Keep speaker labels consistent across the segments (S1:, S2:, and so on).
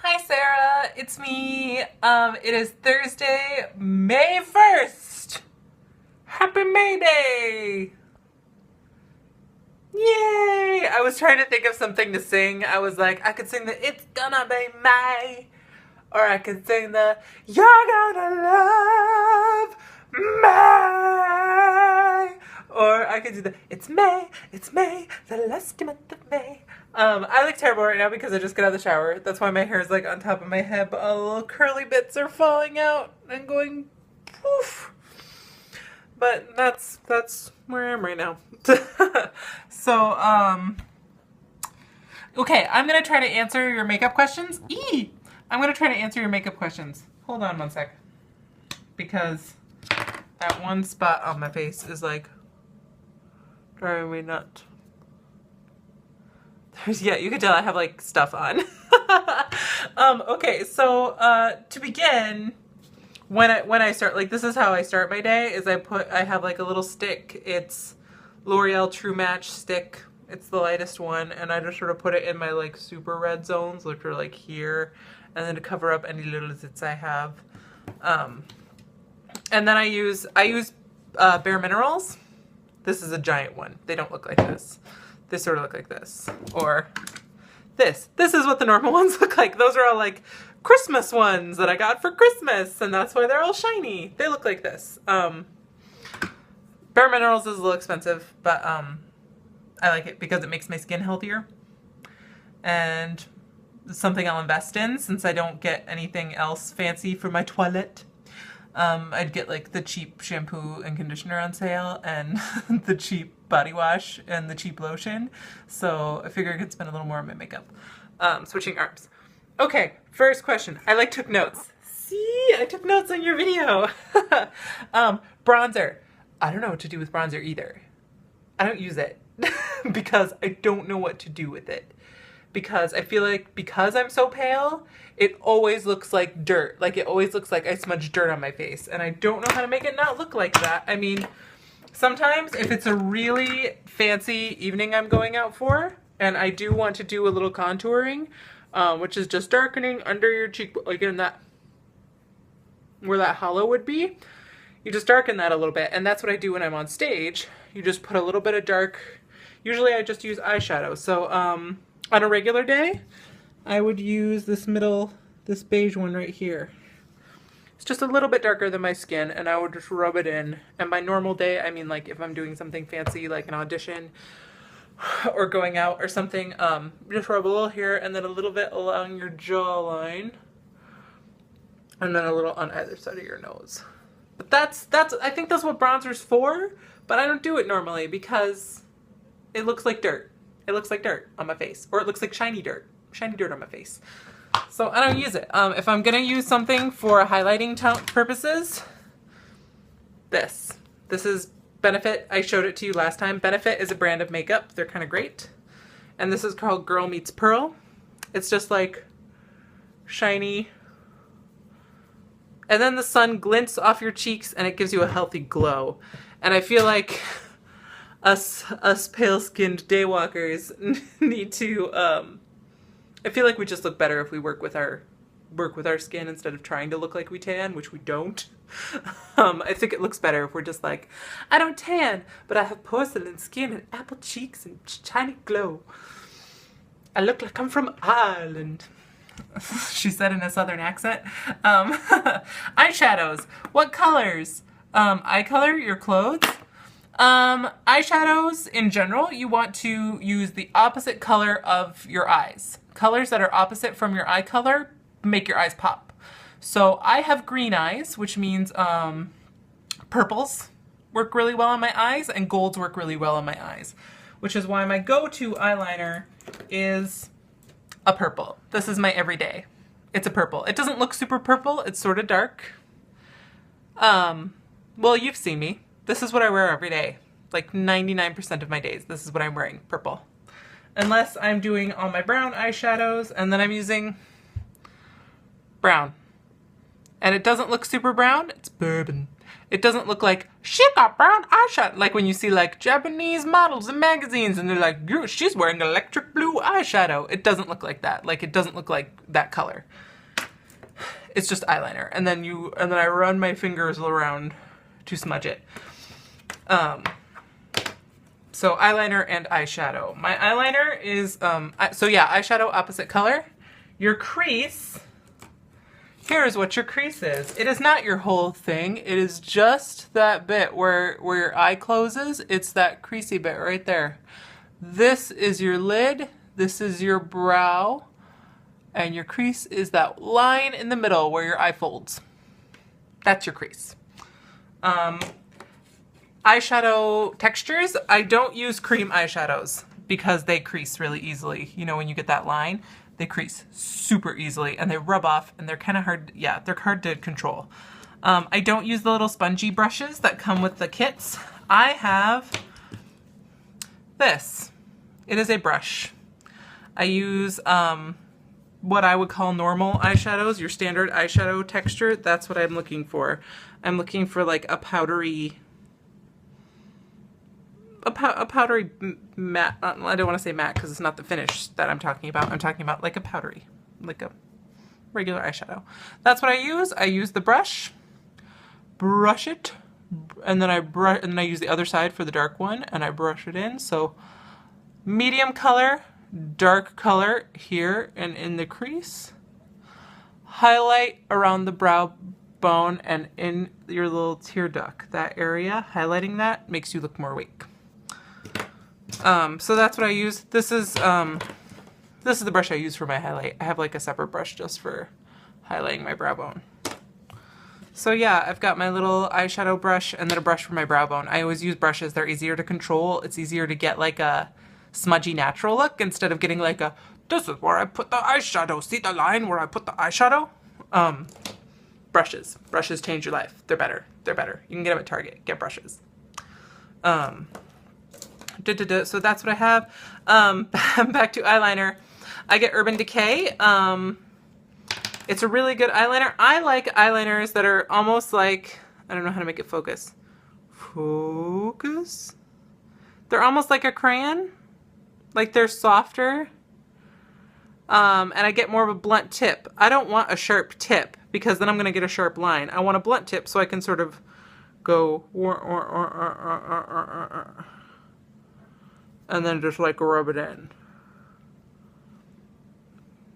S1: Hi Sarah, it's me. It is Thursday, May 1st. Happy May Day! Yay! I was trying to think of something to sing. I was like, I could sing the It's Gonna Be May, or I could sing the You're Gonna Love May, or I could do the It's May, the last month of May. I look terrible right now because I just got out of the shower. That's why my hair is like on top of my head, but all the little curly bits are falling out and going poof. But that's where I am right now. So, okay, I'm gonna try to answer your makeup questions. I'm gonna try to answer your makeup questions. Hold on one sec. Because that one spot on my face is like driving me nuts. Yeah, you can tell I have like stuff on. Okay, so to begin, when I start, like, this is how I start my day, is I have like a little stick. It's L'Oreal True Match stick. It's the lightest one, and I just sort of put it in my like super red zones, which are like here, and then to cover up any little zits I have. And then I use Bare Minerals. This is a giant one. They don't look like this. They sort of look like this, or this. This is what the normal ones look like. Those are all like Christmas ones that I got for Christmas, and that's why they're all shiny. They look like this. Bare Minerals is a little expensive, but I like it because it makes my skin healthier, and it's something I'll invest in since I don't get anything else fancy for my toilette. I'd get like the cheap shampoo and conditioner on sale, and the cheap body wash and the cheap lotion. So I figure I could spend a little more on my makeup. Switching arms. Okay, first question. I took notes. See, I took notes on your video. Bronzer. I don't know what to do with bronzer either. I don't use it because I don't know what to do with it. Because I feel like because I'm so pale, it always looks like dirt. Like, it always looks like I smudged dirt on my face. And I don't know how to make it not look like that. I mean, sometimes if it's a really fancy evening I'm going out for, and I do want to do a little contouring, which is just darkening under your cheek, like in that, where that hollow would be, you just darken that a little bit. And that's what I do when I'm on stage. You just put a little bit of dark, usually I just use eyeshadow. So, on a regular day, I would use this beige one right here. It's just a little bit darker than my skin, and I would just rub it in. And by normal day, I mean like if I'm doing something fancy, like an audition, or going out or something, just rub a little here, and then a little bit along your jawline, and then a little on either side of your nose. But I think that's what bronzer's for, but I don't do it normally because it looks like dirt. It looks like dirt on my face, or it looks like shiny dirt on my face. So I don't use it. If I'm gonna use something for highlighting purposes, this is Benefit. I showed it to you last time. Benefit is a brand of makeup. They're kind of great. And this is called Girl Meets Pearl. It's just like shiny. And then the sun glints off your cheeks and it gives you a healthy glow. And I feel like us pale-skinned daywalkers need to, I feel like we just look better if we work with our skin instead of trying to look like we tan, which we don't. I think it looks better if we're just like, I don't tan, but I have porcelain skin and apple cheeks and shiny glow. I look like I'm from Ireland. She said in a southern accent. Eyeshadows. What colors? Eye color, your clothes. Eyeshadows in general, you want to use the opposite color of your eyes. Colors that are opposite from your eye color make your eyes pop. So I have green eyes, which means purples work really well on my eyes, and golds work really well on my eyes, which is why my go-to eyeliner is a purple. This is my everyday. It's a purple. It doesn't look super purple. It's sort of dark. Well, you've seen me. This is what I wear every day. Like 99% of my days, this is what I'm wearing, purple. Unless I'm doing all my brown eyeshadows, and then I'm using brown. And it doesn't look super brown, it's bourbon. It doesn't look like she got brown eyeshadow. Like when you see like Japanese models in magazines and they're like, she's wearing electric blue eyeshadow. It doesn't look like that. Like it doesn't look like that color. It's just eyeliner. And then I run my fingers around to smudge it. So eyeliner and eyeshadow. My eyeliner is, so yeah, eyeshadow opposite color. Your crease, here's what your crease is. It is not your whole thing. It is just that bit where your eye closes. It's that creasy bit right there. This is your lid. This is your brow. And your crease is that line in the middle where your eye folds. That's your crease. Eyeshadow textures. I don't use cream eyeshadows because they crease really easily. You know, when you get that line, they crease super easily and they rub off and they're kind of hard. Yeah, they're hard to control. I don't use the little spongy brushes that come with the kits. I have this. It is a brush. I use what I would call normal eyeshadows, your standard eyeshadow texture. That's what I'm looking for. I'm looking for like a powdery matte. I don't want to say matte because it's not the finish that I'm talking about. I'm talking about like a powdery, like a regular eyeshadow. That's what I use. I use the brush, brush it, and then I use the other side for the dark one, and I brush it in. So medium color, dark color here and in the crease. Highlight around the brow bone and in your little tear duct. That area, highlighting that makes you look more awake. So that's what I use. This is the brush I use for my highlight. I have like a separate brush just for highlighting my brow bone. So yeah, I've got my little eyeshadow brush and then a brush for my brow bone. I always use brushes. They're easier to control. It's easier to get like a smudgy natural look instead of getting like a, this is where I put the eyeshadow. See the line where I put the eyeshadow? Brushes. Brushes change your life. They're better. They're better. You can get them at Target. Get brushes. So that's what I have. Back to eyeliner. I get Urban Decay. It's a really good eyeliner. I like eyeliners that are almost like, I don't know how to make it focus. Focus? They're almost like a crayon. Like they're softer. And I get more of a blunt tip. I don't want a sharp tip because then I'm going to get a sharp line. I want a blunt tip so I can sort of go and then just like rub it in.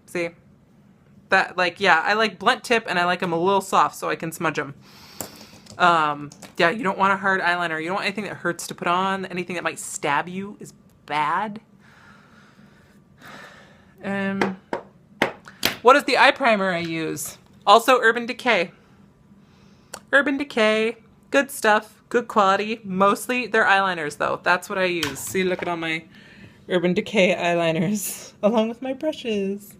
S1: See? That, like, yeah, I like blunt tip and I like them a little soft so I can smudge them. Yeah, you don't want a hard eyeliner. You don't want anything that hurts to put on. Anything that might stab you is bad. What is the eye primer I use? Also Urban Decay. Urban Decay, good stuff, good quality. Mostly they're eyeliners though. That's what I use. See, look at all my Urban Decay eyeliners along with my brushes.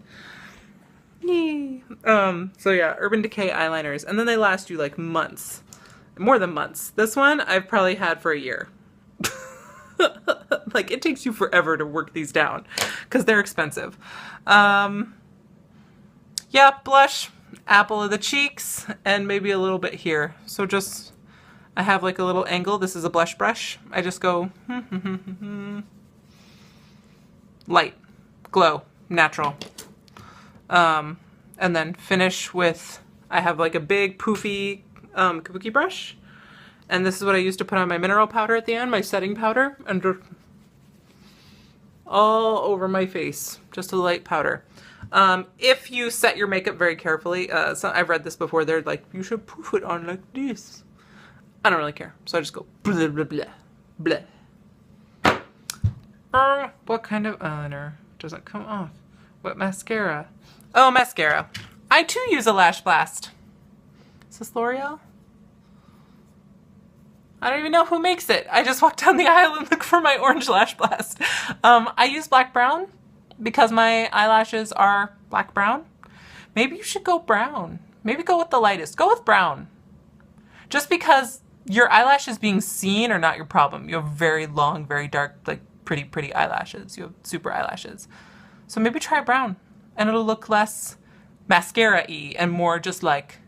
S1: Yay. So yeah, Urban Decay eyeliners. And then they last you like months. More than months. This one I've probably had for a year. Like it takes you forever to work these down because they're expensive. Yeah, blush, apple of the cheeks, and maybe a little bit here. So just, I have like a little angle. This is a blush brush. I just go light, glow, natural. And then finish with, I have like a big poofy kabuki brush. And this is what I use to put on my mineral powder at the end, my setting powder, and just all over my face, just a light powder. If you set your makeup very carefully, so I've read this before, they're like, you should poof it on like this. I don't really care, so I just go blah, blah, blah, blah. What kind of eyeliner doesn't come off? What mascara? Oh, mascara. I too use a Lash Blast. Is this L'Oreal? I don't even know who makes it. I just walked down the aisle and looked for my orange Lash Blast. I use black brown because my eyelashes are black brown. Maybe you should go brown. Maybe go with the lightest. Go with brown. Just because your eyelashes being seen are not your problem. You have very long, very dark, like pretty eyelashes. You have super eyelashes. So maybe try brown and it'll look less mascara-y and more just like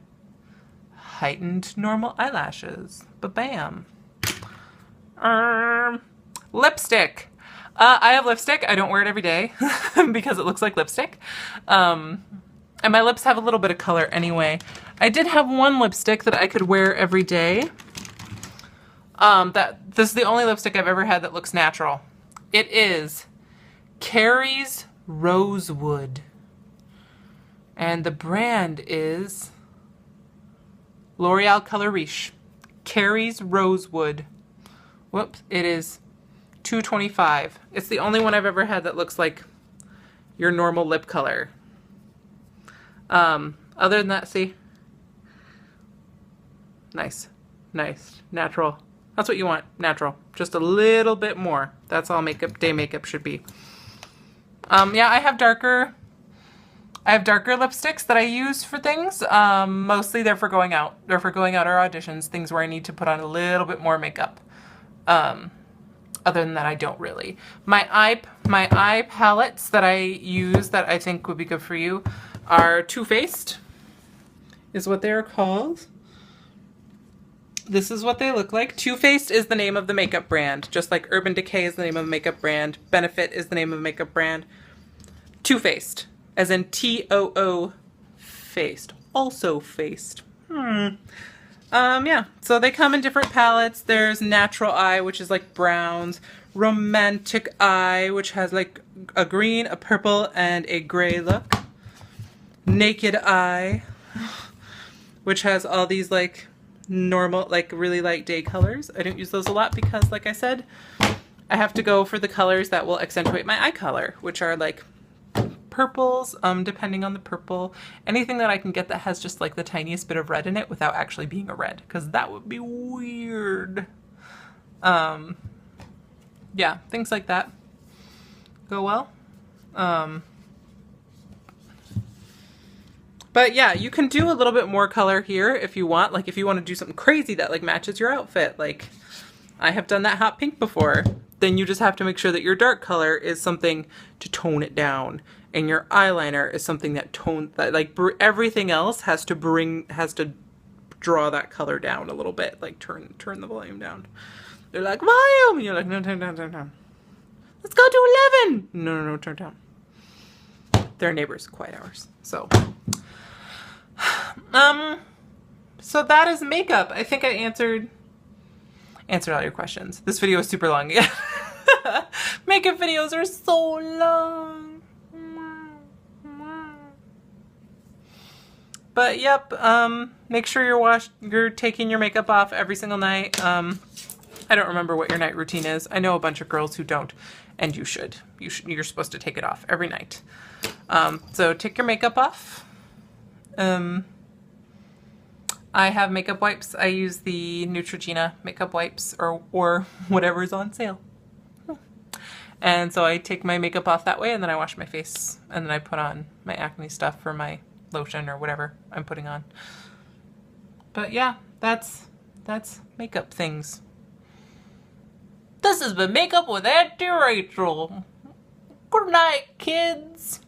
S1: heightened normal eyelashes. Ba-bam. Lipstick. I have lipstick. I don't wear it every day because it looks like lipstick. And my lips have a little bit of color anyway. I did have one lipstick that I could wear every day. This is the only lipstick I've ever had that looks natural. It is Carrie's Rosewood. And the brand is L'Oreal Color Riche. Carrie's Rosewood. Whoops, it is $2.25. It's the only one I've ever had that looks like your normal lip color. Other than that, see? Nice. Nice. Natural. That's what you want. Natural. Just a little bit more. That's all day makeup should be. Yeah, I have darker lipsticks that I use for things. Mostly they're for going out. They're for going out or auditions, things where I need to put on a little bit more makeup. Other than that, I don't really. My eye palettes that I use that I think would be good for you are Too Faced, is what they're called. This is what they look like. Too Faced is the name of the makeup brand, just like Urban Decay is the name of the makeup brand. Benefit is the name of the makeup brand. Too Faced, as in T-O-O faced, also faced. Yeah, so they come in different palettes. There's Natural Eye, which is like browns. Romantic Eye, which has like a green, a purple, and a gray look. Naked Eye, which has all these like normal, like really light day colors. I don't use those a lot because, like I said, I have to go for the colors that will accentuate my eye color, which are like purples, depending on the purple. Anything that I can get that has just like the tiniest bit of red in it without actually being a red, because that would be weird. Yeah, things like that go well. But yeah, you can do a little bit more color here if you want. Like if you want to do something crazy that like matches your outfit, like I have done that hot pink before, then you just have to make sure that your dark color is something to tone it down. And your eyeliner is something that everything else has to draw that color down a little bit, like turn the volume down. They're like, volume! And you're like, no, turn down. Let's go to 11! No, turn down. They're neighbors, quiet hours. So that is makeup. I think I answered all your questions. This video is super long again. Makeup videos are so long. But yep, make sure you're taking your makeup off every single night. I don't remember what your night routine is. I know a bunch of girls who don't, and you should. You're supposed to take it off every night. So take your makeup off. I have makeup wipes. I use the Neutrogena makeup wipes or whatever's on sale. And so I take my makeup off that way, and then I wash my face, and then I put on my acne stuff for my lotion or whatever I'm putting on. But yeah, that's makeup things. This has been Makeup with Auntie Rachel. Good night, kids.